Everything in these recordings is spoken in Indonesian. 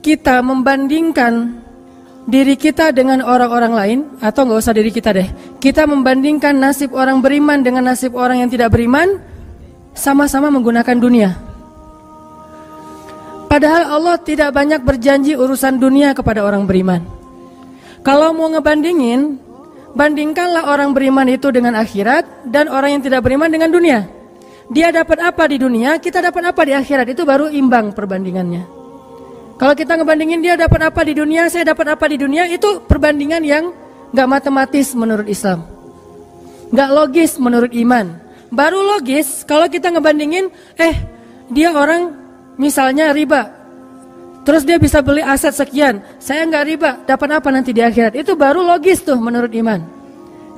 kita membandingkan diri kita dengan orang-orang lain, atau nggak usah diri kita deh, kita membandingkan nasib orang beriman dengan nasib orang yang tidak beriman, sama-sama menggunakan dunia. Padahal Allah tidak banyak berjanji urusan dunia kepada orang beriman. Kalau mau ngebandingin, bandingkanlah orang beriman itu dengan akhirat dan orang yang tidak beriman dengan dunia. Dia dapat apa di dunia, kita dapat apa di akhirat, itu baru imbang perbandingannya. Kalau kita ngebandingin dia dapat apa di dunia, saya dapat apa di dunia, itu perbandingan yang gak matematis menurut Islam, gak logis menurut iman. Baru logis kalau kita ngebandingin, dia orang misalnya riba, terus dia bisa beli aset sekian, saya gak riba, dapat apa nanti di akhirat, itu baru logis tuh menurut iman.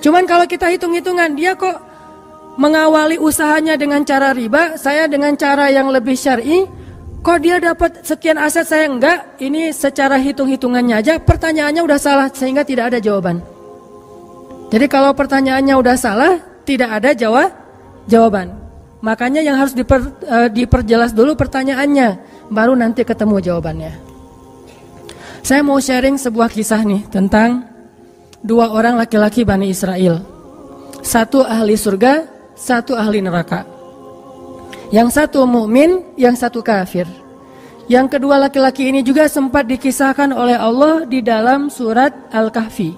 Cuman kalau kita hitung-hitungan, dia kok mengawali usahanya dengan cara riba, saya dengan cara yang lebih syar'i, kok dia dapat sekian aset saya enggak, ini secara hitung-hitungannya aja pertanyaannya udah salah sehingga tidak ada jawaban. Jadi kalau pertanyaannya udah salah, tidak ada jawaban. Makanya yang harus diperjelas dulu pertanyaannya, baru nanti ketemu jawabannya. Saya mau sharing sebuah kisah nih tentang dua orang laki-laki Bani Israel. Satu ahli surga, satu ahli neraka. Yang satu mukmin, yang satu kafir. Yang kedua laki-laki ini juga sempat dikisahkan oleh Allah di dalam surat Al-Kahfi.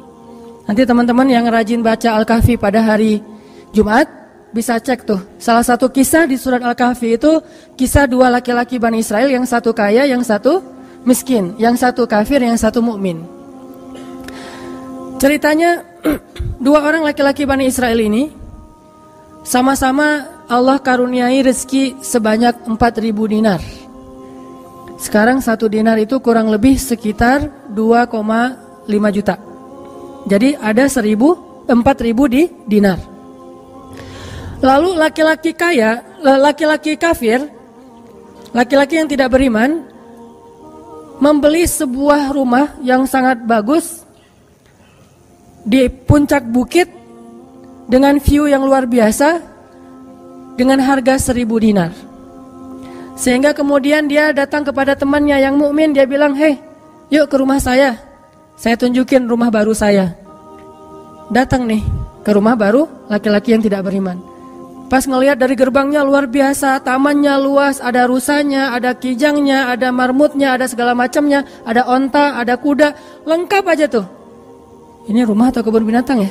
Nanti teman-teman yang rajin baca Al-Kahfi pada hari Jumat bisa cek tuh. Salah satu kisah di surat Al-Kahfi itu kisah dua laki-laki Bani Israel, yang satu kaya, yang satu miskin, yang satu kafir, yang satu mukmin. Ceritanya dua orang laki-laki Bani Israel ini sama-sama Allah karuniai rezeki sebanyak 4.000 dinar. Sekarang 1 dinar itu kurang lebih sekitar 2,5 juta. Jadi ada 4.000 di dinar. Lalu laki-laki kaya, laki-laki kafir, laki-laki yang tidak beriman, membeli sebuah rumah yang sangat bagus di puncak bukit dengan view yang luar biasa, dengan harga 1.000 dinar. Sehingga kemudian dia datang kepada temannya yang mukmin, dia bilang, yuk ke rumah saya tunjukin rumah baru saya. Datang nih ke rumah baru laki-laki yang tidak beriman. Pas ngelihat dari gerbangnya luar biasa, tamannya luas, ada rusanya, ada kijangnya, ada marmutnya, ada segala macamnya, ada onta, ada kuda, lengkap aja tuh. Ini rumah atau kebun binatang ya?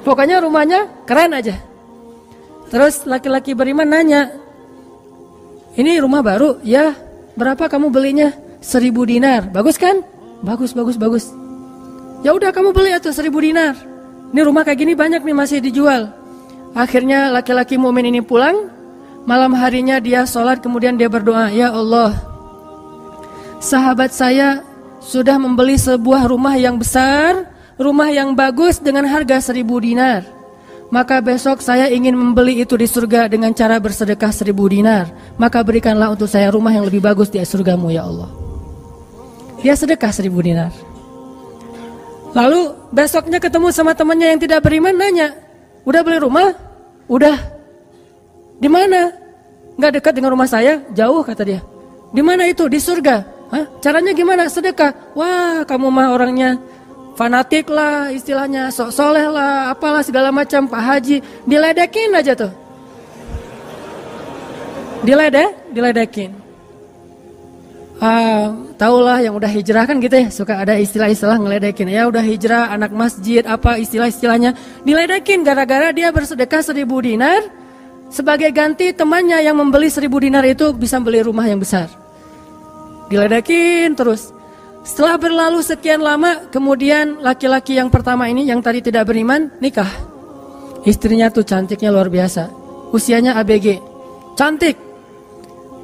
Pokoknya rumahnya keren aja. Terus laki-laki beriman nanya, ini rumah baru? Ya, berapa kamu belinya? 1.000 dinar. Bagus kan? Bagus. Ya udah kamu beli atau 1.000 dinar. Ini rumah kayak gini banyak nih masih dijual. Akhirnya laki-laki mukmin ini pulang. Malam harinya dia sholat, kemudian dia berdoa, ya Allah, sahabat saya sudah membeli sebuah rumah yang besar, rumah yang bagus dengan harga 1.000 dinar. Maka besok saya ingin membeli itu di surga dengan cara bersedekah 1.000 dinar. Maka berikanlah untuk saya rumah yang lebih bagus di surgamu ya Allah. Dia sedekah 1.000 dinar. Lalu besoknya ketemu sama temannya yang tidak beriman, nanya, udah beli rumah? Udah. Di mana? Nggak dekat dengan rumah saya, jauh kata dia. Di mana itu? Di surga. Hah? Caranya gimana? Sedekah. Wah, kamu mah orangnya fanatik lah istilahnya, sok soleh lah, apalah segala macam, Pak Haji, diledekin aja tuh. Diledekin. Taulah yang udah hijrah kan gitu ya, suka ada istilah-istilah ngeledekin. Ya udah hijrah, anak masjid, apa istilah-istilahnya, diledekin gara-gara dia bersedekah 1.000 dinar. Sebagai ganti temannya yang membeli 1.000 dinar itu bisa beli rumah yang besar. Diledekin terus. Setelah berlalu sekian lama, kemudian laki-laki yang pertama ini yang tadi tidak beriman nikah. Istrinya tuh cantiknya luar biasa, usianya ABG, cantik.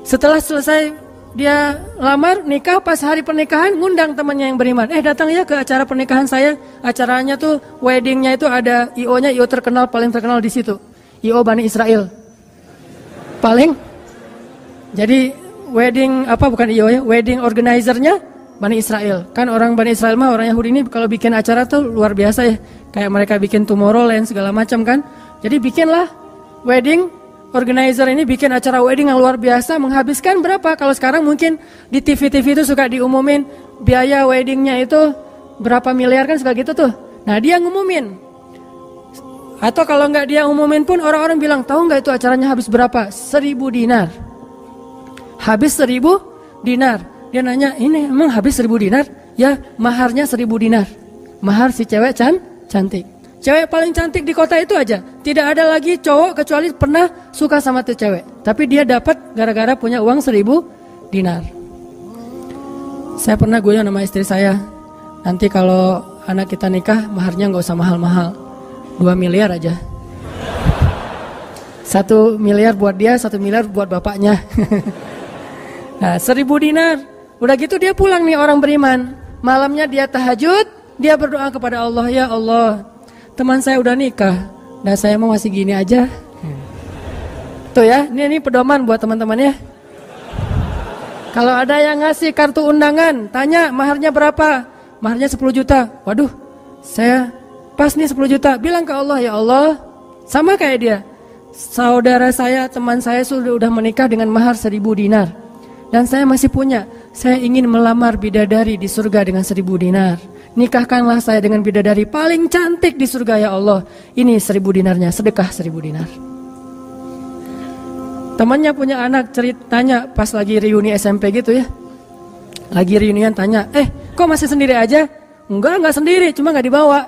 Setelah selesai dia lamar, nikah, pas hari pernikahan ngundang temannya yang beriman. Datang ya ke acara pernikahan saya. Acaranya tuh weddingnya itu ada IO-nya, IO terkenal, paling terkenal di situ, IO Bani Israel. Paling. Jadi wedding bukan IO ya, wedding organizer-nya Bani Israel. Kan orang Bani Israel mah, orang Yahudi ini kalau bikin acara tuh luar biasa ya. Kayak mereka bikin Tomorrowland segala macam kan. Jadi bikinlah wedding organizer ini bikin acara wedding yang luar biasa, menghabiskan berapa? Kalau sekarang mungkin di TV-TV itu suka diumumin biaya weddingnya itu berapa miliar kan, suka gitu tuh. Nah dia ngumumin. Atau kalau nggak dia umumin pun orang-orang bilang, tahu nggak itu acaranya habis berapa? 1.000 dinar. Habis 1.000 dinar. Dia nanya, ini emang habis 1.000 dinar? Ya, maharnya 1.000 dinar. Mahar si cewek cantik. Cewek paling cantik di kota itu aja. Tidak ada lagi cowok kecuali pernah suka sama tuh cewek. Tapi dia dapat gara-gara punya uang 1.000 dinar. Saya pernah guyon sama istri saya, nanti kalau anak kita nikah, maharnya nggak usah mahal-mahal, 2 miliar aja. 1 miliar buat dia, 1 miliar buat bapaknya. Nah, 1.000 dinar. Udah gitu dia pulang nih orang beriman. Malamnya dia tahajud, dia berdoa kepada Allah, ya Allah, teman saya udah nikah, dan saya mau masih gini aja. Tuh ya, ini pedoman buat teman-teman ya. Kalau ada yang ngasih kartu undangan, tanya maharnya berapa? Maharnya 10 juta. Waduh, saya pas nih 10 juta. Bilang ke Allah, ya Allah, sama kayak dia. Saudara saya, teman saya sudah menikah dengan mahar 1.000 dinar. Dan saya masih punya. Saya ingin melamar bidadari di surga dengan 1.000 dinar. Nikahkanlah saya dengan bidadari paling cantik di surga, ya Allah. Ini 1.000 dinarnya, sedekah 1.000 dinar. Temannya punya anak, ceritanya pas lagi reuni SMP gitu ya. Lagi reunian tanya, kok masih sendiri aja? Enggak sendiri, cuma gak dibawa.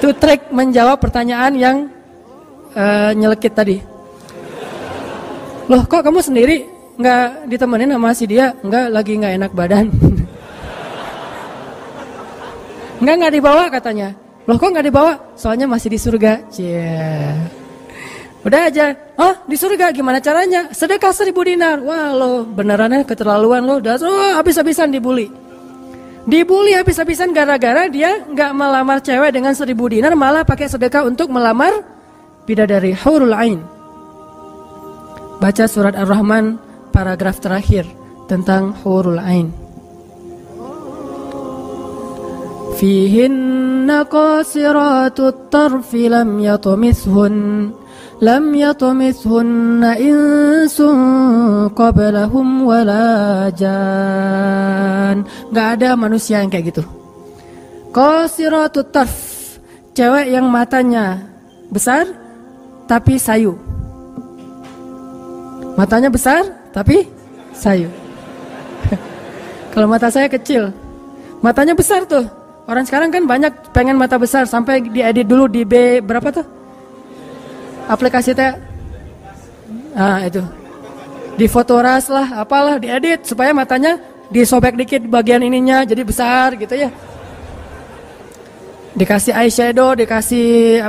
Itu trik menjawab pertanyaan yang nyelekit tadi. Loh kok kamu sendiri? Nggak ditemenin sama si dia? Enggak, lagi nggak enak badan. Nggak dibawa katanya. Loh kok nggak dibawa? Soalnya masih di surga. Udah aja. Oh di surga gimana caranya? Sedekah 1.000 dinar. Wah lo benerannya keterlaluan lo. Habis-habisan dibully. Dibully habis-habisan gara-gara dia nggak melamar cewek dengan 1.000 dinar, malah pakai sedekah untuk melamar bidadari hurul ain. Baca surat Ar-Rahman paragraf terakhir tentang hurul ain. Fihinna qasiratut tarfi lam yatumithunna insun qablahum wala jan. Gak ada manusia yang kayak gitu. Qasiratut tarf, cewek yang matanya besar tapi sayu. Matanya besar tapi sayu. Kalau mata saya kecil, matanya besar tuh. Orang sekarang kan banyak pengen mata besar, sampai diedit dulu di B berapa tuh? Aplikasi teh. Itu. Di Fotoras lah, apalah diedit supaya matanya disobek dikit bagian ininya jadi besar gitu ya. Dikasih eyeshadow, dikasih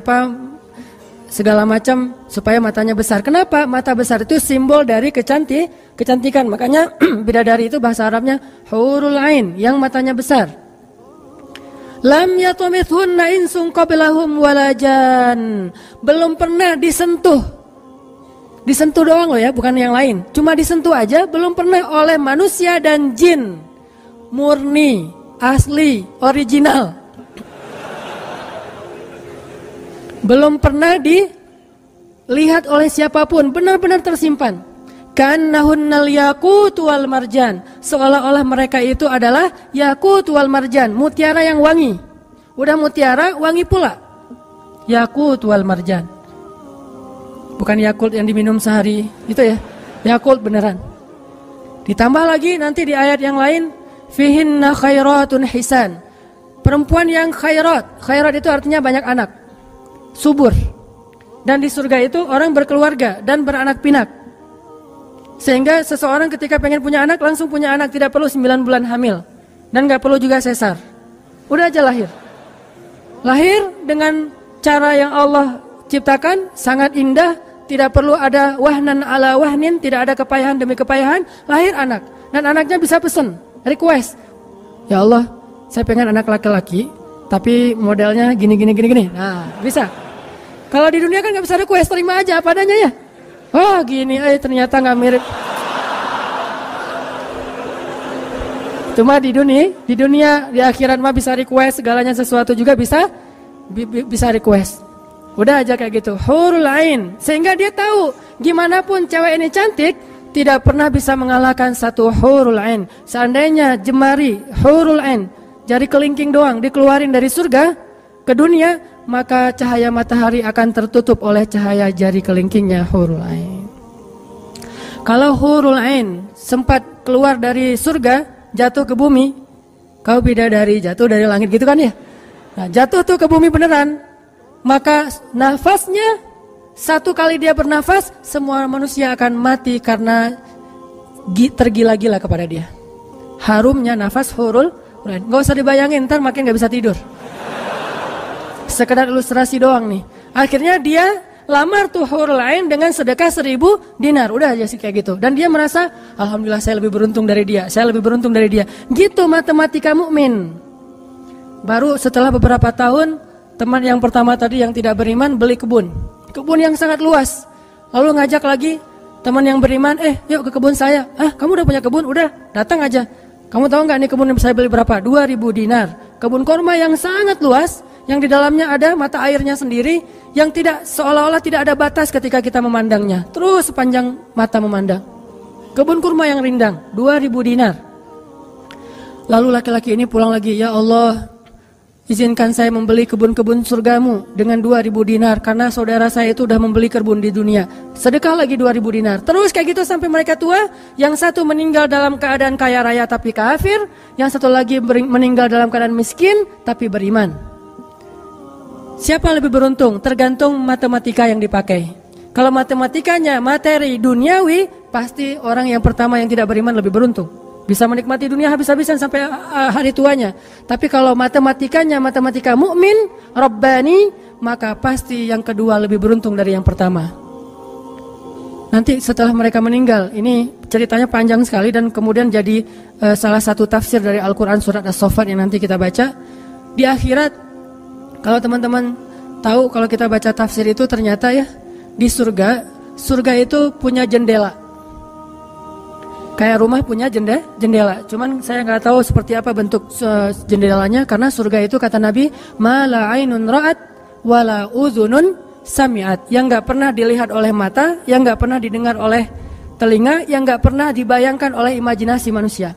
segala macam supaya matanya besar. Kenapa? Mata besar itu simbol dari kecantikan. Makanya bidadari itu bahasa Arabnya hurul ain, yang matanya besar. Lam yatumithunna insun qablahum walajan. Belum pernah disentuh. Disentuh doang loh ya, bukan yang lain. Cuma disentuh aja, belum pernah oleh manusia dan jin. Murni, asli, original. Belum pernah dilihat oleh siapapun, benar-benar tersimpan. Kannahunnal yakut wal marjan, seolah-olah mereka itu adalah yakut wal marjan, mutiara yang wangi. Udah mutiara, wangi pula. Yakut wal marjan. Bukan Yakult yang diminum sehari, itu ya. Yakult beneran. Ditambah lagi nanti di ayat yang lain, fihinna khairatun hisan. Perempuan yang khairat. Khairat itu artinya banyak anak. Subur. Dan di surga itu orang berkeluarga dan beranak pinak. Sehingga seseorang ketika pengen punya anak langsung punya anak, tidak perlu 9 bulan hamil dan gak perlu juga sesar. Udah aja lahir. Lahir dengan cara yang Allah ciptakan sangat indah, tidak perlu ada wahnan ala wahnin, tidak ada kepayahan demi kepayahan, lahir anak. Dan anaknya bisa pesen, request. Ya Allah, saya pengen anak laki-laki tapi modelnya gini. Nah, bisa. Kalau di dunia kan gak bisa request, terima aja apa adanya ya. Oh gini, ternyata nggak mirip. Cuma di dunia di akhirat mah bisa request segalanya, sesuatu juga bisa request. Udah aja kayak gitu, hurul ain. Sehingga dia tahu gimana pun cewek ini cantik, tidak pernah bisa mengalahkan satu hurul ain. Seandainya jemari hurul ain, jari kelingking doang dikeluarin dari surga ke dunia, maka cahaya matahari akan tertutup oleh cahaya jari kelingkingnya hurul ain. Kalau hurul ain sempat keluar dari surga, jatuh ke bumi, kau bidadari jatuh dari langit gitu kan ya. Nah, jatuh tuh ke bumi beneran, maka nafasnya, satu kali dia bernafas, semua manusia akan mati karena tergila-gila kepada dia. Harumnya nafas hurul ain. Gak usah dibayangin, ntar makin gak bisa tidur. Sekedar ilustrasi doang nih. Akhirnya dia lamar tuh hurul ain dengan sedekah 1000 dinar. Udah aja sih kayak gitu. Dan dia merasa, alhamdulillah saya lebih beruntung dari dia, saya lebih beruntung dari dia. Gitu matematika mukmin. Baru setelah beberapa tahun, teman yang pertama tadi yang tidak beriman beli kebun yang sangat luas. Lalu ngajak lagi teman yang beriman, yuk ke kebun saya. Kamu udah punya kebun? Udah, datang aja. Kamu tahu nggak nih kebun yang saya beli berapa? 2000 dinar. Kebun korma yang sangat luas, yang di dalamnya ada mata airnya sendiri, yang tidak, seolah-olah tidak ada batas ketika kita memandangnya. Terus sepanjang mata memandang. Kebun kurma yang rindang, 2000 dinar. Lalu laki-laki ini pulang lagi, ya Allah, izinkan saya membeli kebun-kebun surgamu dengan 2000 dinar, karena saudara saya itu udah membeli kebun di dunia. Sedekah lagi 2000 dinar. Terus kayak gitu sampai mereka tua. Yang satu meninggal dalam keadaan kaya raya tapi kafir, yang satu lagi meninggal dalam keadaan miskin tapi beriman. Siapa lebih beruntung? Tergantung matematika yang dipakai. Kalau matematikanya materi duniawi, pasti orang yang pertama yang tidak beriman lebih beruntung. Bisa menikmati dunia habis-habisan sampai hari tuanya. Tapi kalau matematikanya matematika mukmin, Rabbani, maka pasti yang kedua lebih beruntung dari yang pertama. Nanti setelah mereka meninggal, ini ceritanya panjang sekali dan kemudian jadi salah satu tafsir dari Al-Quran surat As-Saffat yang nanti kita baca. Di akhirat, kalau teman-teman tahu, kalau kita baca tafsir itu ternyata ya, di surga itu punya jendela. Kayak rumah punya jendela. Cuman saya nggak tahu seperti apa bentuk jendelanya, karena surga itu kata Nabi, ma la ainun ra'at wa la udhunun sami'at. Yang nggak pernah dilihat oleh mata, yang nggak pernah didengar oleh telinga, yang nggak pernah dibayangkan oleh imajinasi manusia.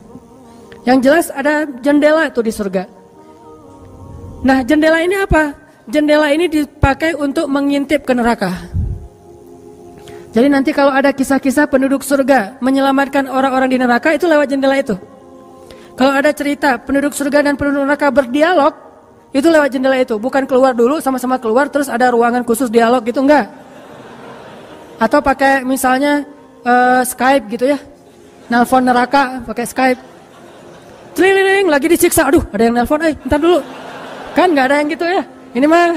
Yang jelas ada jendela itu di surga. Nah, jendela ini apa? Jendela ini dipakai untuk mengintip ke neraka. Jadi nanti kalau ada kisah-kisah penduduk surga menyelamatkan orang-orang di neraka, itu lewat jendela itu. Kalau ada cerita penduduk surga dan penduduk neraka berdialog, itu lewat jendela itu. Bukan keluar dulu, sama-sama keluar terus ada ruangan khusus dialog gitu, enggak. Atau pakai misalnya Skype gitu ya, nelpon neraka pakai Skype. Tling, lagi disiksa, aduh ada yang nelpon, bentar dulu. Kan nggak ada yang gitu ya. Ini mah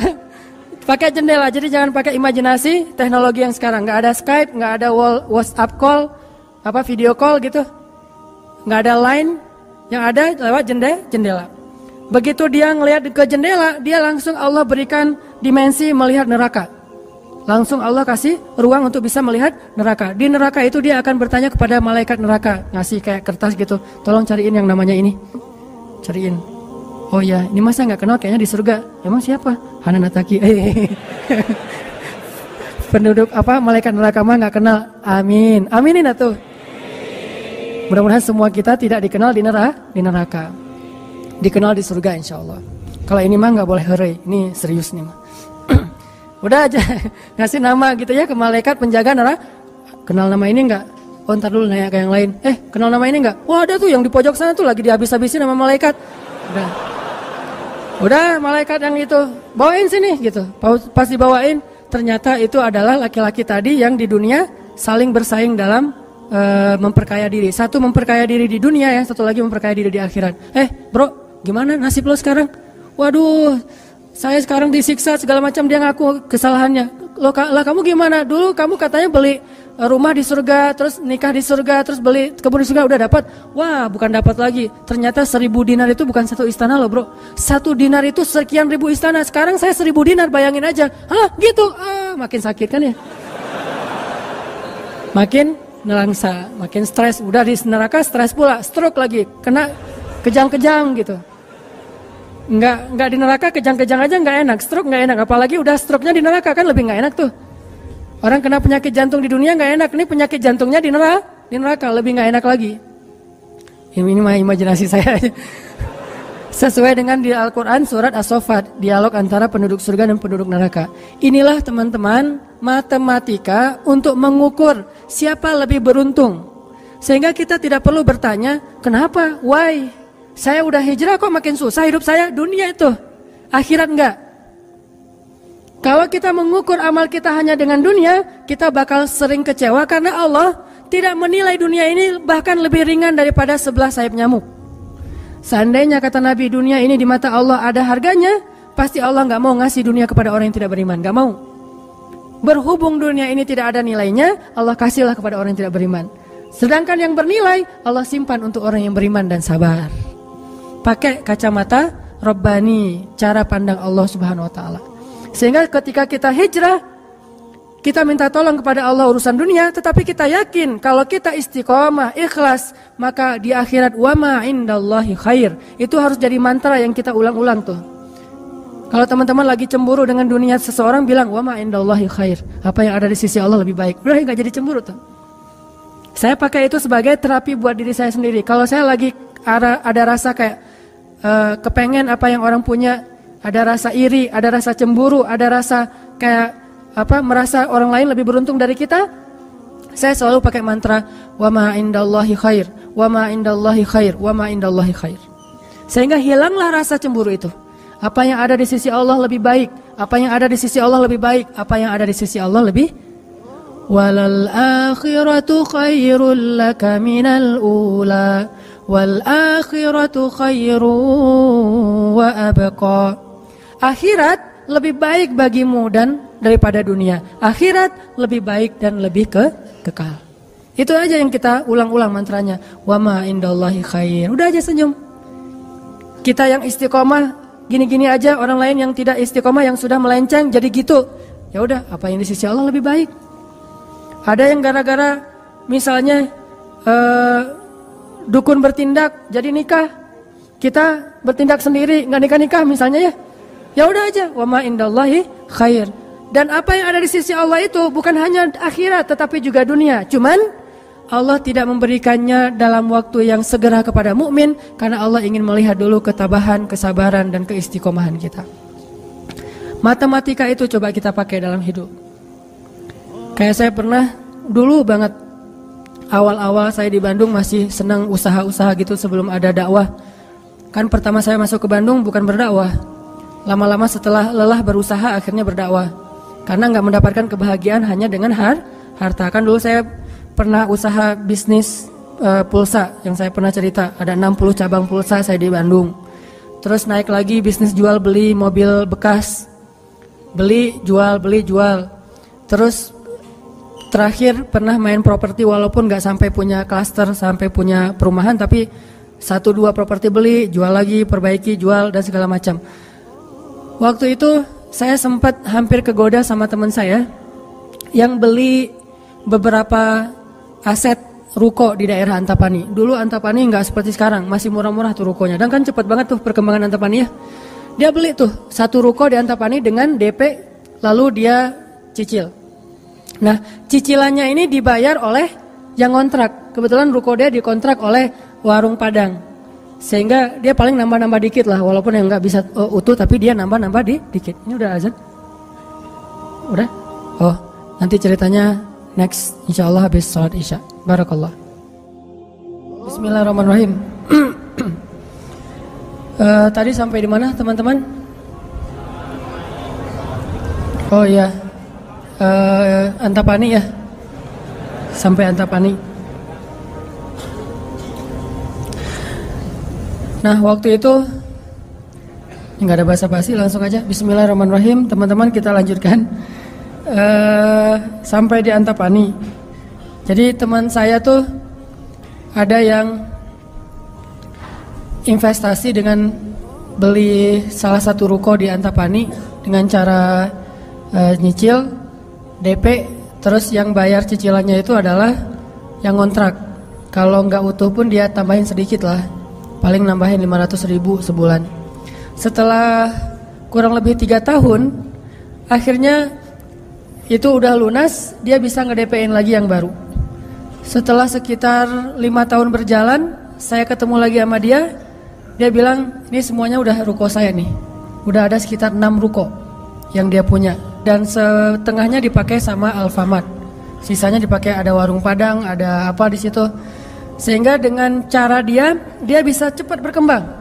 pakai jendela. Jadi jangan pakai imajinasi teknologi yang sekarang. Nggak ada Skype, nggak ada WhatsApp call, video call gitu. Nggak ada line. Yang ada lewat jendela. Begitu dia ngelihat ke jendela, dia langsung Allah berikan dimensi melihat neraka. Langsung Allah kasih ruang untuk bisa melihat neraka. Di neraka itu dia akan bertanya kepada malaikat neraka, ngasih kayak kertas gitu. Tolong cariin yang namanya ini. Cariin. Oh ya, ini masa nggak kenal kayaknya di surga. Emang siapa? Hananataki. Penduduk malaikat neraka mah nggak kenal. Amin. Aminin atuh. Mudah-mudahan semua kita tidak dikenal di neraka. Dikenal di surga insya Allah. Kalau ini mah nggak boleh heureuy. Ini serius nih mah. Udah aja ngasih nama gitu ya ke malaikat penjaga neraka. Kenal nama ini nggak? Oh ntar dulu nanya ke yang lain. Kenal nama ini nggak? Wah ada tuh yang di pojok sana tuh lagi dihabis-habisin sama malaikat. Udah malaikat yang itu bawain sini gitu. Pas dibawain ternyata itu adalah laki-laki tadi yang di dunia saling bersaing dalam memperkaya diri. Satu memperkaya diri di dunia ya, satu lagi memperkaya diri di akhirat. Bro, gimana nasib lo sekarang? Waduh, saya sekarang disiksa segala macam, dia ngaku kesalahannya. Lah kamu gimana? Dulu kamu katanya beli rumah di surga, terus nikah di surga, terus beli kebun di surga, udah dapat. Wah, bukan dapat lagi. Ternyata 1000 dinar itu bukan satu istana loh, bro. 1 dinar itu sekian ribu istana. Sekarang saya 1000 dinar, bayangin aja. Hah, gitu. Makin sakit kan ya? Makin nelangsa, makin stres. Udah di neraka stres pula, stroke lagi, kena kejang-kejang gitu. Nggak di neraka, kejang-kejang aja nggak enak, stroke nggak enak, apalagi udah stroke-nya di neraka kan lebih nggak enak tuh. Orang kena penyakit jantung di dunia nggak enak, ini penyakit jantungnya di neraka lebih nggak enak lagi. Ini mah imajinasi saya. Sesuai dengan di Al-Quran surat As-Saffat, dialog antara penduduk surga dan penduduk neraka. Inilah teman-teman matematika untuk mengukur siapa lebih beruntung. Sehingga kita tidak perlu bertanya, kenapa? Why? Saya udah hijrah kok makin susah hidup saya? Dunia itu, akhirat enggak. Kalau kita mengukur amal kita hanya dengan dunia, kita bakal sering kecewa karena Allah tidak menilai dunia ini bahkan lebih ringan daripada 11 sayap nyamuk. Seandainya kata Nabi dunia ini di mata Allah ada harganya, pasti Allah nggak mau ngasih dunia kepada orang yang tidak beriman, nggak mau. Berhubung dunia ini tidak ada nilainya, Allah kasihlah kepada orang yang tidak beriman. Sedangkan yang bernilai, Allah simpan untuk orang yang beriman dan sabar. Pakai kacamata Rabbani, cara pandang Allah Subhanahu Wa Taala. Sehingga ketika kita hijrah, kita minta tolong kepada Allah urusan dunia, tetapi kita yakin kalau kita istiqomah, ikhlas, maka di akhirat wa ma indallahi khair. Itu harus jadi mantra yang kita ulang-ulang tuh. Kalau teman-teman lagi cemburu dengan dunia seseorang, bilang wa ma indallahi khair. Apa yang ada di sisi Allah lebih baik. Udah nggak jadi cemburu tuh. Saya pakai itu sebagai terapi buat diri saya sendiri. Kalau saya lagi ada rasa kayak kepengen apa yang orang punya, ada rasa iri, ada rasa cemburu, ada rasa kayak merasa orang lain lebih beruntung dari kita, saya selalu pakai mantra wa ma indallahi khair, wa ma indallahi khair, wa ma indallahi khair. Sehingga hilanglah rasa cemburu itu. Apa yang ada di sisi Allah lebih baik, apa yang ada di sisi Allah lebih baik, apa yang ada di sisi Allah lebih. Walal akhiratu khairul laka minal ula, wal akhiratu khairu wa abqa. Akhirat lebih baik bagimu dan daripada dunia. Akhirat lebih baik dan lebih kekal. Itu aja yang kita ulang-ulang mantranya. Wa ma indallahi khair. Udah aja senyum. Kita yang istiqomah gini-gini aja, orang lain yang tidak istiqomah yang sudah melenceng jadi gitu. Ya udah, apa yang di sisi Allah lebih baik. Ada yang gara-gara misalnya dukun bertindak jadi nikah. Kita bertindak sendiri nggak nikah-nikah misalnya ya. Ya udah aja, wa ma indallahi khair. Dan apa yang ada di sisi Allah itu bukan hanya akhirat tetapi juga dunia. Cuman Allah tidak memberikannya dalam waktu yang segera kepada mukmin karena Allah ingin melihat dulu ketabahan, kesabaran dan keistiqomahan kita. Matematika itu coba kita pakai dalam hidup. Kayak saya pernah dulu banget awal-awal saya di Bandung masih senang usaha-usaha gitu sebelum ada dakwah. Kan pertama saya masuk ke Bandung bukan berdakwah. Lama-lama setelah lelah berusaha akhirnya berdakwah. Karena nggak mendapatkan kebahagiaan hanya dengan harta. Kan dulu saya pernah usaha bisnis pulsa yang saya pernah cerita. Ada 60 cabang pulsa saya di Bandung. Terus naik lagi bisnis jual beli mobil bekas. Beli, jual. Terus terakhir pernah main properti walaupun nggak sampai punya klaster, sampai punya perumahan. Tapi 1-2 properti beli, jual lagi, perbaiki, jual dan segala macam. Waktu itu saya sempat hampir kegoda sama teman saya yang beli beberapa aset ruko di daerah Antapani. Dulu Antapani nggak seperti sekarang, masih murah-murah tuh rukonya. Dan kan cepat banget tuh perkembangan Antapani ya. Dia beli tuh 1 ruko di Antapani dengan DP, lalu dia cicil. Nah cicilannya ini dibayar oleh yang kontrak. Kebetulan ruko dia dikontrak oleh warung Padang. Sehingga dia paling nambah-nambah dikit lah, walaupun yang nggak bisa utuh, tapi dia nambah-nambah dikit. Ini udah azan? Udah? Oh, nanti ceritanya next, insya Allah habis sholat isya. Barakallah. Bismillahirrahmanirrahim. Tadi sampai di mana teman-teman? Oh iya, Antapani ya. Sampai Antapani. Nah waktu itu nggak ada basa-basi, langsung aja Bismillahirrahmanirrahim. Teman-teman kita lanjutkan sampai di Antapani. Jadi teman saya tuh ada yang investasi dengan beli salah satu ruko di Antapani dengan cara nyicil DP, terus yang bayar cicilannya itu adalah yang kontrak. Kalau nggak utuh pun dia tambahin sedikit lah, paling nambahin 500.000 sebulan. setelah kurang lebih 3 tahun, akhirnya itu udah lunas, dia bisa nge-DP-in lagi yang baru. Setelah sekitar 5 tahun berjalan, saya ketemu lagi sama dia. Dia bilang, ini semuanya udah ruko saya nih. Udah ada sekitar 6 ruko yang dia punya. Dan setengahnya dipakai sama Alfamart. Sisanya dipakai ada warung Padang, ada apa di situ. Sehingga dengan cara dia bisa cepat berkembang.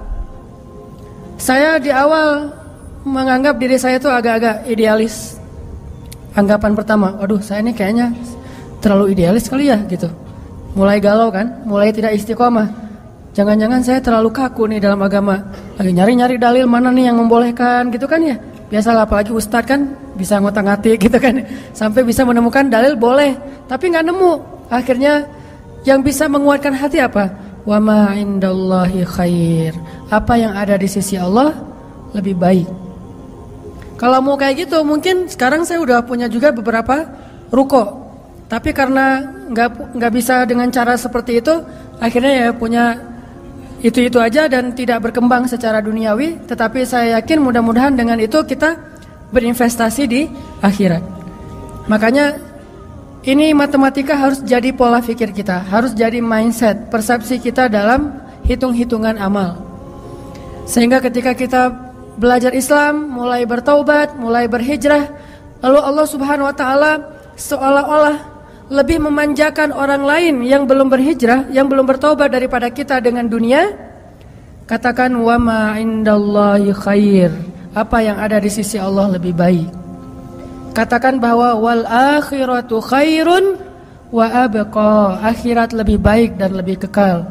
Saya di awal menganggap diri saya itu agak-agak idealis. Anggapan pertama, waduh saya ini kayaknya terlalu idealis kali ya gitu. Mulai galau kan, mulai tidak istiqomah. Jangan-jangan saya terlalu kaku nih dalam agama. Lagi nyari-nyari dalil mana nih yang membolehkan gitu kan ya. Biasalah apalagi ustadz kan bisa ngotak-ngatik gitu kan. Sampai bisa menemukan dalil boleh, tapi nggak nemu. Akhirnya yang bisa menguatkan hati apa? Wa ma indallahi khair. Apa yang ada di sisi Allah lebih baik. Kalau mau kayak gitu, mungkin sekarang saya udah punya juga beberapa ruko. Tapi karena nggak bisa dengan cara seperti itu, akhirnya ya punya itu aja dan tidak berkembang secara duniawi. Tetapi saya yakin mudah-mudahan dengan itu kita berinvestasi di akhirat. Makanya ini matematika harus jadi pola pikir kita, harus jadi mindset, persepsi kita dalam hitung-hitungan amal. Sehingga ketika kita belajar Islam, mulai bertaubat, mulai berhijrah, lalu Allah Subhanahu wa taala seolah-olah lebih memanjakan orang lain yang belum berhijrah, yang belum bertaubat daripada kita dengan dunia. Katakan wa ma indallahi khair. Apa yang ada di sisi Allah lebih baik. Katakan bahwa wal akhiratu khairun wa abqa. Akhirat lebih baik dan lebih kekal.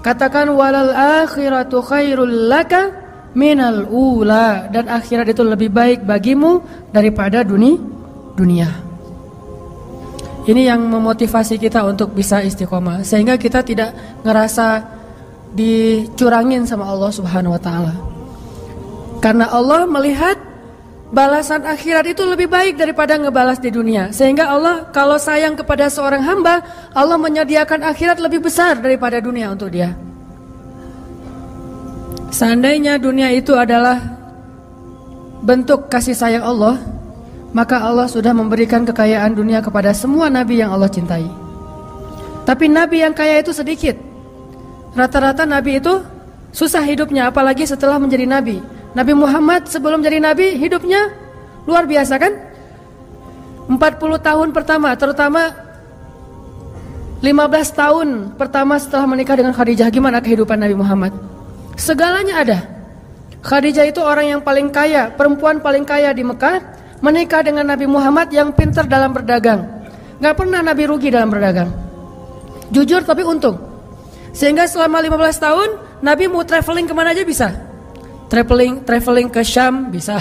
Katakan walal akhiratu khairul laka minal ula, dan akhirat itu lebih baik bagimu daripada dunia. Ini yang memotivasi kita untuk bisa istiqomah, sehingga kita tidak ngerasa dicurangin sama Allah Subhanahu wa taala. Karena Allah melihat balasan akhirat itu lebih baik daripada ngebalas di dunia. Sehingga Allah kalau sayang kepada seorang hamba, Allah menyediakan akhirat lebih besar daripada dunia untuk dia. Seandainya dunia itu adalah bentuk kasih sayang Allah, maka Allah sudah memberikan kekayaan dunia kepada semua nabi yang Allah cintai. Tapi nabi yang kaya itu sedikit. Rata-rata nabi itu susah hidupnya, apalagi setelah menjadi nabi. Nabi Muhammad sebelum jadi nabi hidupnya luar biasa kan? 40 tahun pertama, terutama 15 tahun pertama setelah menikah dengan Khadijah, gimana kehidupan Nabi Muhammad? Segalanya ada. Khadijah itu orang yang paling kaya, perempuan paling kaya di Mekah, menikah dengan Nabi Muhammad yang pintar dalam berdagang. Gak pernah Nabi rugi dalam berdagang. Jujur tapi untung. Sehingga selama 15 tahun Nabi mau traveling kemana aja bisa. Traveling ke Syam bisa.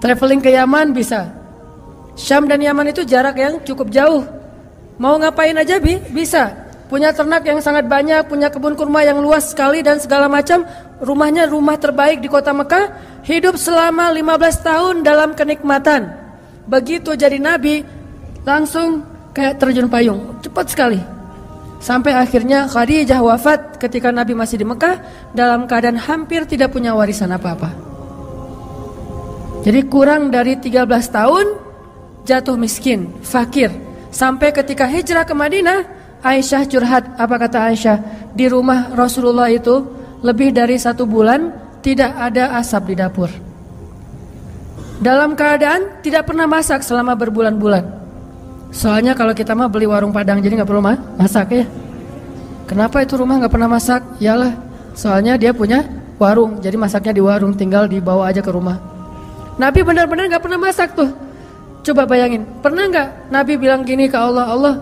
Traveling ke Yaman bisa. Syam dan Yaman itu jarak yang cukup jauh. Mau ngapain aja bisa. Punya ternak yang sangat banyak, punya kebun kurma yang luas sekali dan segala macam. Rumahnya rumah terbaik di kota Mekah. Hidup selama 15 tahun dalam kenikmatan. Begitu jadi nabi, langsung kayak terjun payung, cepat sekali. Sampai akhirnya Khadijah wafat ketika Nabi masih di Mekah dalam keadaan hampir tidak punya warisan apa-apa. Jadi kurang dari 13 tahun jatuh miskin, fakir. Sampai ketika hijrah ke Madinah, Aisyah curhat. Apa kata Aisyah? Di rumah Rasulullah itu lebih dari 1 bulan tidak ada asap di dapur. Dalam keadaan tidak pernah masak selama berbulan-bulan. Soalnya kalau kita mah beli warung Padang jadi gak perlu masak ya. Kenapa itu rumah gak pernah masak? Yalah, soalnya dia punya warung, jadi masaknya di warung, tinggal dibawa aja ke rumah. Nabi benar-benar gak pernah masak tuh. Coba bayangin, pernah gak Nabi bilang gini ke Allah, Allah,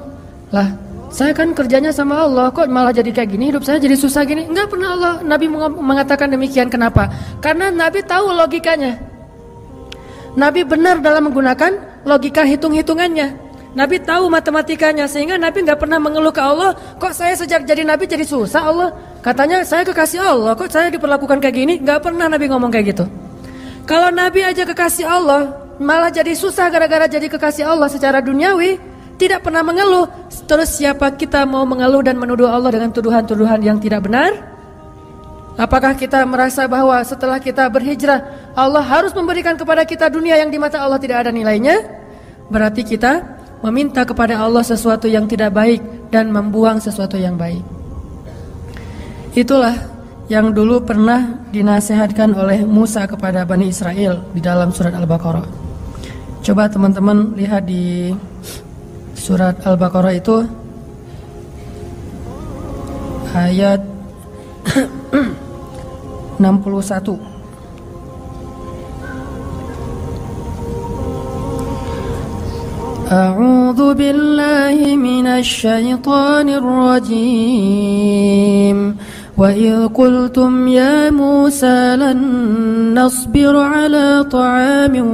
lah saya kan kerjanya sama Allah, kok malah jadi kayak gini, hidup saya jadi susah gini. Enggak pernah Allah Nabi mengatakan demikian. Kenapa? Karena Nabi tahu logikanya. Nabi benar dalam menggunakan logika hitung-hitungannya. Nabi tahu matematikanya, sehingga Nabi gak pernah mengeluh ke Allah, kok saya sejak jadi Nabi jadi susah Allah. Katanya saya kekasih Allah, kok saya diperlakukan kayak gini. Gak pernah Nabi ngomong kayak gitu. Kalau Nabi aja kekasih Allah malah jadi susah gara-gara jadi kekasih Allah secara duniawi, tidak pernah mengeluh. Terus siapa kita mau mengeluh dan menuduh Allah dengan tuduhan-tuduhan yang tidak benar? Apakah kita merasa bahwa setelah kita berhijrah Allah harus memberikan kepada kita dunia yang di mata Allah tidak ada nilainya? Berarti kita meminta kepada Allah sesuatu yang tidak baik dan membuang sesuatu yang baik. Itulah yang dulu pernah dinasihatkan oleh Musa kepada Bani Israel di dalam surat Al-Baqarah. Coba teman-teman lihat di surat Al-Baqarah itu ayat 61. A'udzu billahi minasy syaithanir rajim. Wa idh qultum ya Musa lan nasbir ala ta'amin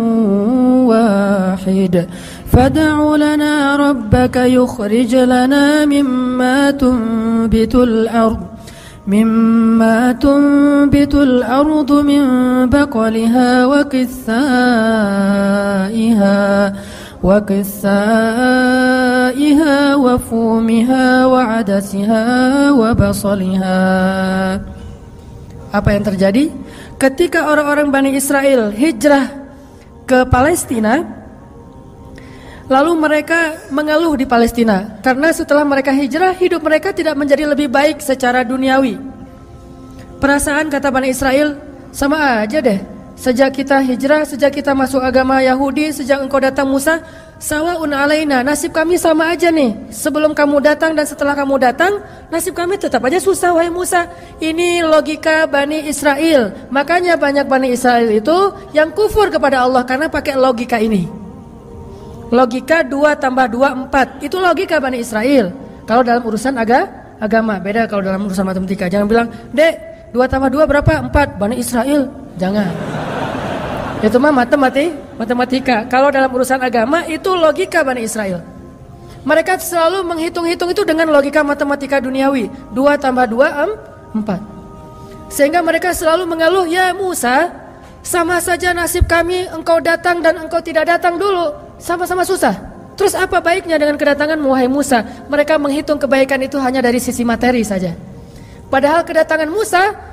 wahid fad'u lana rabbaka yukhrij lana mimma tunbitul ardh min baqliha wa qithaiha wa fumiha wa adasiha wa basaliha. Apa yang terjadi? Ketika orang-orang Bani Israel hijrah ke Palestina, lalu mereka mengeluh di Palestina karena setelah mereka hijrah hidup mereka tidak menjadi lebih baik secara duniawi. Perasaan kata Bani Israel, sama aja deh. Sejak kita hijrah, sejak kita masuk agama Yahudi, sejak engkau datang Musa, sawa'un alaina, nasib kami sama aja nih. Sebelum kamu datang dan setelah kamu datang, nasib kami tetap aja susah wahai Musa. Ini logika Bani Israel. Makanya banyak Bani Israel itu yang kufur kepada Allah karena pakai logika ini. Logika 2 tambah 2 4. Itu logika Bani Israel. Kalau dalam urusan agama, beda kalau dalam urusan matematika. Jangan bilang, "Dek, 2 tambah 2 berapa? 4." Bani Israel. Jangan. Itu mah matematika. Kalau dalam urusan agama itu logika Bani Israel. Mereka selalu menghitung-hitung itu dengan logika matematika duniawi. 2 tambah 2 4. Sehingga mereka selalu mengeluh, "Ya Musa, sama saja nasib kami engkau datang dan engkau tidak datang dulu. Sama-sama susah. Terus apa baiknya dengan kedatangan wahai Musa?" Mereka menghitung kebaikan itu hanya dari sisi materi saja. Padahal kedatangan Musa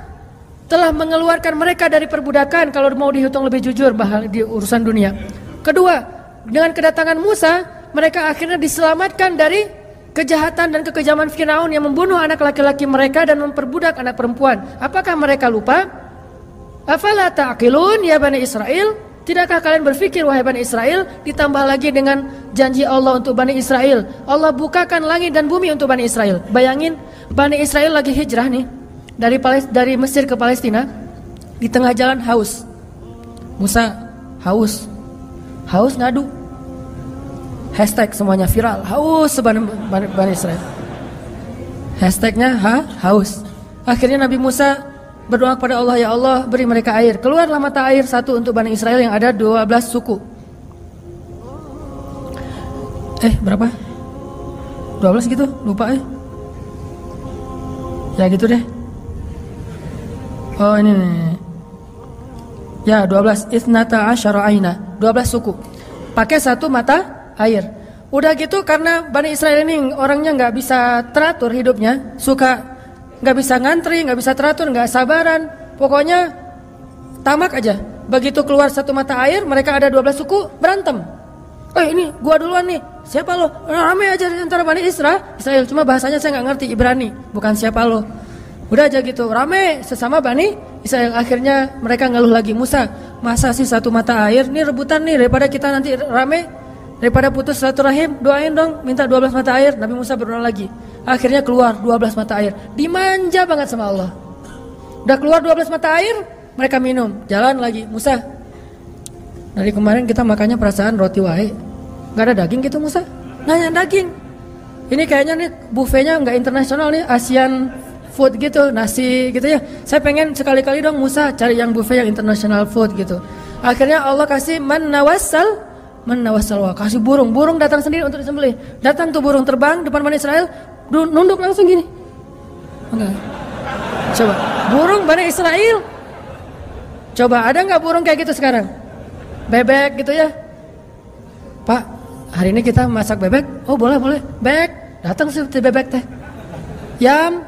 telah mengeluarkan mereka dari perbudakan kalau mau dihitung lebih jujur di urusan dunia. Kedua, dengan kedatangan Musa, mereka akhirnya diselamatkan dari kejahatan dan kekejaman Firaun yang membunuh anak laki-laki mereka dan memperbudak anak perempuan. Apakah mereka lupa? Afala ta'qilun ya Bani Israel? Tidakkah kalian berpikir wahai Bani Israel? Ditambah lagi dengan janji Allah untuk Bani Israel. Allah bukakan langit dan bumi untuk Bani Israel. Bayangin, Bani Israel lagi hijrah nih dari Mesir ke Palestina, di tengah jalan haus. Musa haus ngadu. Hashtag semuanya viral, haus Bani Israel. Hashtagnya haus. Akhirnya Nabi Musa berdoa kepada Allah, "Ya Allah, beri mereka air." Keluarlah mata air satu untuk Bani Israel yang ada 12 suku. Berapa? 12 gitu? Lupa Ya gitu deh. Oh ini nih. Ya 12 Ithnata asyara aina, 12 suku. Pakai satu mata air. Udah gitu karena Bani Israel ini orangnya gak bisa teratur hidupnya, suka gak bisa ngantri, gak bisa teratur, gak sabaran. Pokoknya tamak aja. Begitu keluar satu mata air, mereka ada 12 suku berantem. Ini gua duluan nih. Siapa lo? Ramai aja antara Bani Israel. Cuma bahasanya saya gak ngerti Ibrani. Bukan siapa lo. Udah aja gitu, rame sesama Bani Israel. Akhirnya mereka ngeluh lagi, "Musa, masa sih satu mata air? Ini rebutan nih, daripada kita nanti rame, daripada putus silaturahim, doain dong, minta 12 mata air." Nabi Musa berdoa lagi. Akhirnya keluar 12 mata air. Dimanja banget sama Allah. Udah keluar 12 mata air, mereka minum. Jalan lagi, "Musa, dari kemarin kita makannya perasaan roti wae. Gak ada daging gitu Musa?" Nanya daging. Ini kayaknya nih buffetnya nggak internasional nih, Asian food gitu, nasi gitu ya. Saya pengen sekali-kali dong Musa cari yang buffet yang international food gitu. Akhirnya Allah kasih man nawassal, kasih burung datang sendiri untuk disembelih. Datang tuh burung terbang depan Bani Israel, nunduk langsung gini. Enggak. Coba, burung Bani Israel. Coba ada nggak burung kayak gitu sekarang? Bebek gitu ya. "Pak, hari ini kita masak bebek." "Oh boleh. Bebek." Datang seperti bebek teh. Yam,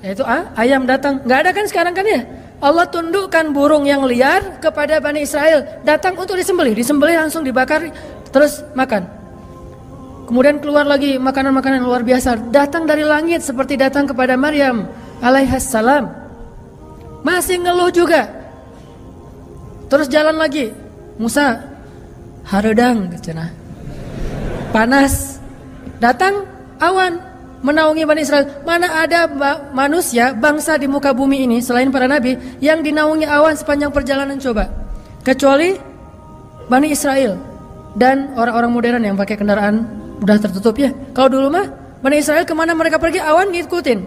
yaitu ayam datang. Nggak ada kan sekarang kan ya? Allah tundukkan burung yang liar kepada Bani Israel, datang untuk disembelih langsung dibakar, terus makan. Kemudian keluar lagi makanan-makanan luar biasa, datang dari langit seperti datang kepada Maryam alaihissalam. Masih ngeluh juga. Terus jalan lagi, Musa haredang cenah. Panas, datang awan menaungi Bani Israel. Mana ada manusia, bangsa di muka bumi ini selain para nabi yang dinaungi awan sepanjang perjalanan coba, kecuali Bani Israel dan orang-orang modern yang pakai kendaraan udah tertutup ya. Kalau dulu mah Bani Israel kemana mereka pergi awan ngikutin.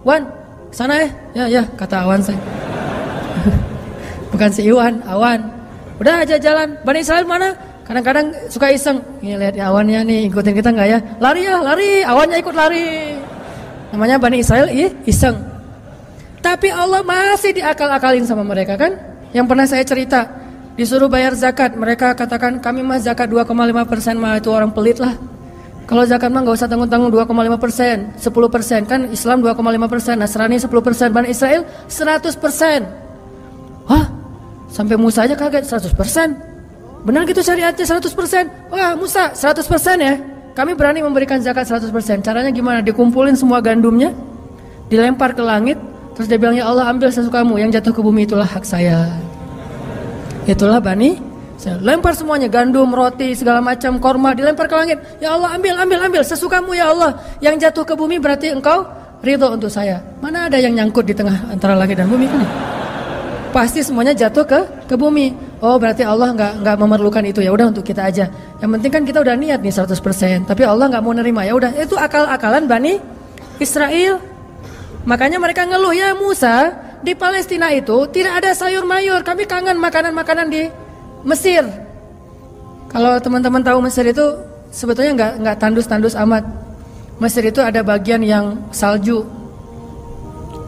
Wan, sana ya kata awan saya. Bukan si Iwan, awan. Udah aja jalan. Bani Israel mana? Kadang-kadang suka iseng, nih lihat awannya nih, ikutin kita nggak ya? Lari ya, lari, awannya ikut lari. Namanya Bani Israel, iseng. Tapi Allah masih diakal-akalin sama mereka kan? Yang pernah saya cerita, disuruh bayar zakat, mereka katakan kami mah zakat 2,5% mah itu orang pelit lah. Kalau zakat mah nggak usah tanggung-tanggung 2,5%, 10% kan Islam 2,5%, Nasrani 10%, Bani Israel 100%. Hah? Sampai Musa aja kaget 100%. Benar gitu syariatnya 100%. Wah Musa 100% ya. Kami berani memberikan zakat 100%. Caranya gimana? Dikumpulin semua gandumnya, dilempar ke langit, terus dia bilang ya Allah ambil sesukamu, yang jatuh ke bumi itulah hak saya. Itulah Bani, saya lempar semuanya, gandum, roti, segala macam, korma dilempar ke langit. Ya Allah ambil sesukamu ya Allah. Yang jatuh ke bumi berarti engkau ridho untuk saya. Mana ada yang nyangkut di tengah antara langit dan bumi kan? Pasti semuanya jatuh ke bumi. Oh berarti Allah nggak memerlukan itu, ya udah untuk kita aja. Yang penting kan kita udah niat nih 100%, tapi Allah nggak mau nerima, ya udah itu akal-akalan Bani Israel. Makanya mereka ngeluh, ya Musa di Palestina itu tidak ada sayur mayur, kami kangen makanan-makanan di Mesir. Kalau teman-teman tahu Mesir itu sebetulnya nggak tandus-tandus amat. Mesir itu ada bagian yang salju.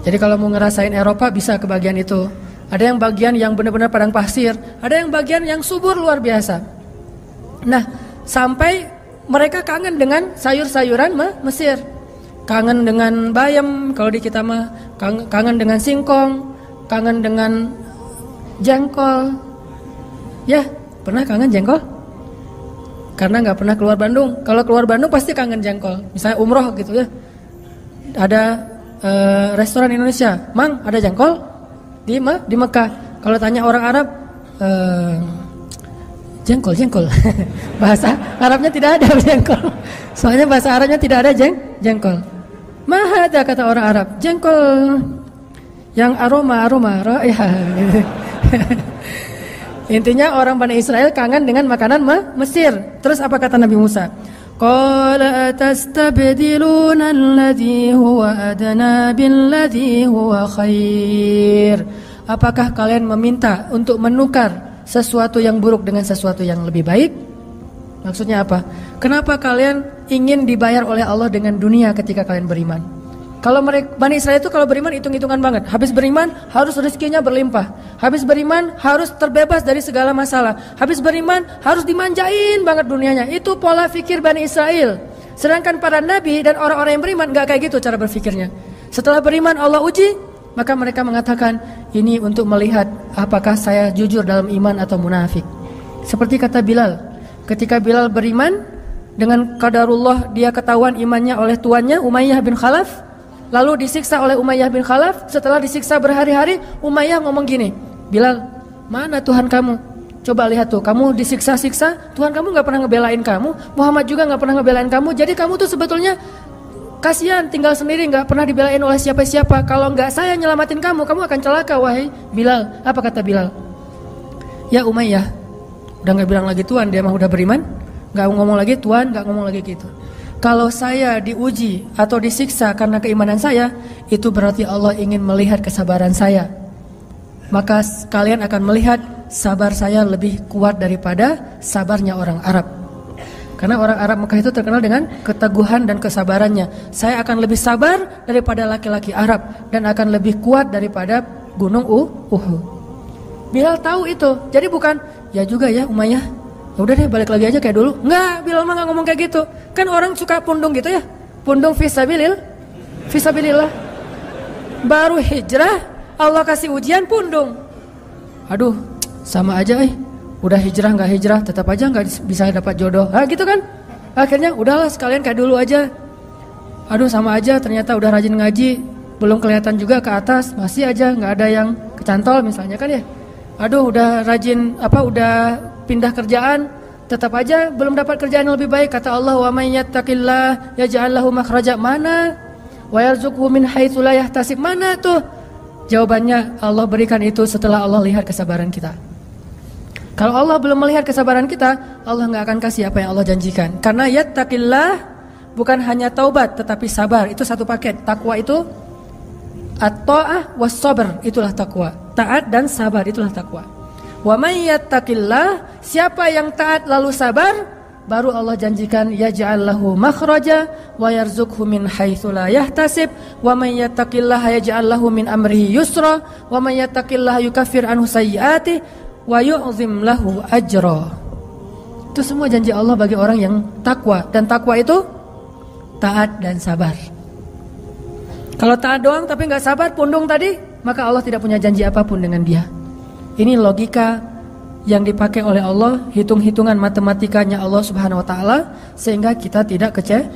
Jadi kalau mau ngerasain Eropa bisa ke bagian itu. Ada yang bagian yang benar-benar padang pasir, ada yang bagian yang subur luar biasa. Nah, sampai mereka kangen dengan sayur-sayuran Mesir. Kangen dengan bayam kalau di kita mah, kangen dengan singkong, kangen dengan jengkol. Ya, pernah kangen jengkol? Karena nggak pernah keluar Bandung. Kalau keluar Bandung pasti kangen jengkol. Misalnya umroh gitu ya. Ada restoran Indonesia, Mang ada jengkol? Di Mekah. Kalau tanya orang Arab, jengkol. Bahasa Arabnya tidak ada jengkol. Soalnya bahasa Arabnya tidak ada jengkol. Mahada kata orang Arab, jengkol yang aroma raihah. Intinya orang Bani Israel kangen dengan makanan Mesir. Terus apa kata Nabi Musa? Qala atastabdiluna alladhi huwa adna billadhi huwa khair. Apakah kalian meminta untuk menukar sesuatu yang buruk dengan sesuatu yang lebih baik? Maksudnya apa? Kenapa kalian ingin dibayar oleh Allah dengan dunia ketika kalian beriman? Kalau Bani Israel itu kalau beriman hitung-hitungan banget. Habis beriman harus rezekinya berlimpah. Habis beriman harus terbebas dari segala masalah. Habis beriman harus dimanjain banget dunianya. Itu pola fikir Bani Israel. Sedangkan para nabi dan orang-orang yang beriman gak kayak gitu cara berfikirnya. Setelah beriman Allah uji, maka mereka mengatakan ini untuk melihat apakah saya jujur dalam iman atau munafik. Seperti kata Bilal. Ketika Bilal beriman, dengan qadarullah dia ketahuan imannya oleh tuannya Umayyah bin Khalaf. Lalu disiksa oleh Umayyah bin Khalaf. Setelah disiksa berhari-hari, Umayyah ngomong gini, Bilal, mana Tuhan kamu? Coba lihat tuh, kamu disiksa-siksa, Tuhan kamu gak pernah ngebelain kamu, Muhammad juga gak pernah ngebelain kamu. Jadi kamu tuh sebetulnya kasihan, tinggal sendiri, gak pernah dibelain oleh siapa-siapa. Kalau gak saya nyelamatin kamu, kamu akan celaka, wahai Bilal. Apa kata Bilal? Ya Umayyah, udah gak bilang lagi Tuhan, dia mah udah beriman, gak ngomong lagi Tuhan, gak ngomong lagi gitu. Kalau saya diuji atau disiksa karena keimanan saya, itu berarti Allah ingin melihat kesabaran saya. Maka kalian akan melihat sabar saya lebih kuat daripada sabarnya orang Arab. Karena orang Arab Mekah itu terkenal dengan keteguhan dan kesabarannya. Saya akan lebih sabar daripada laki-laki Arab dan akan lebih kuat daripada gunung Uhud. Bilal tahu itu. Jadi bukan, ya juga ya Umayyah, ya udah deh balik lagi aja kayak dulu. Enggak, Bilal mah enggak ngomong kayak gitu. Kan orang suka pundung gitu ya. Pundung fisabilillah. Baru hijrah Allah kasih ujian pundung. Aduh, sama aja udah hijrah nggak hijrah tetap aja nggak bisa dapat jodoh. Gitu kan. Akhirnya udahlah sekalian kayak dulu aja. Aduh sama aja, ternyata udah rajin ngaji belum kelihatan juga ke atas, masih aja nggak ada yang kecantol misalnya kan ya. Aduh udah rajin udah pindah kerjaan, tetap aja belum dapat kerjaan yang lebih baik. Kata Allah, wa may yattaqillah yaj'al lahu makhraja. Mana? Wa yarzuqhu min haitsu la yahtasib. Mana tuh? Jawabannya Allah berikan itu setelah Allah lihat kesabaran kita. Kalau Allah belum melihat kesabaran kita, Allah nggak akan kasih apa yang Allah janjikan. Karena yattaqillah bukan hanya taubat tetapi sabar, itu satu paket. Takwa itu at-ta'ah was sabr, itulah takwa. Taat dan sabar, itulah takwa. Wa may yattaqillah, siapa yang taat lalu sabar, baru Allah janjikan yaj'al lahu makhraja wa yarzuqhu min haitsu la yahtasib wa may yattaqillaha yaj'al lahu min amrihi yusra wa may yattaqillaha yukaffir anhu sayyi'atihi wa yu'zim lahu ajra. Itu semua janji Allah bagi orang yang takwa, dan takwa itu taat dan sabar. Kalau taat doang tapi nggak sabar, pundung tadi, maka Allah tidak punya janji apapun dengan dia. Ini logika yang dipakai oleh Allah, hitung-hitungan matematikanya Allah Subhanahu wa taala, sehingga kita tidak kecewa.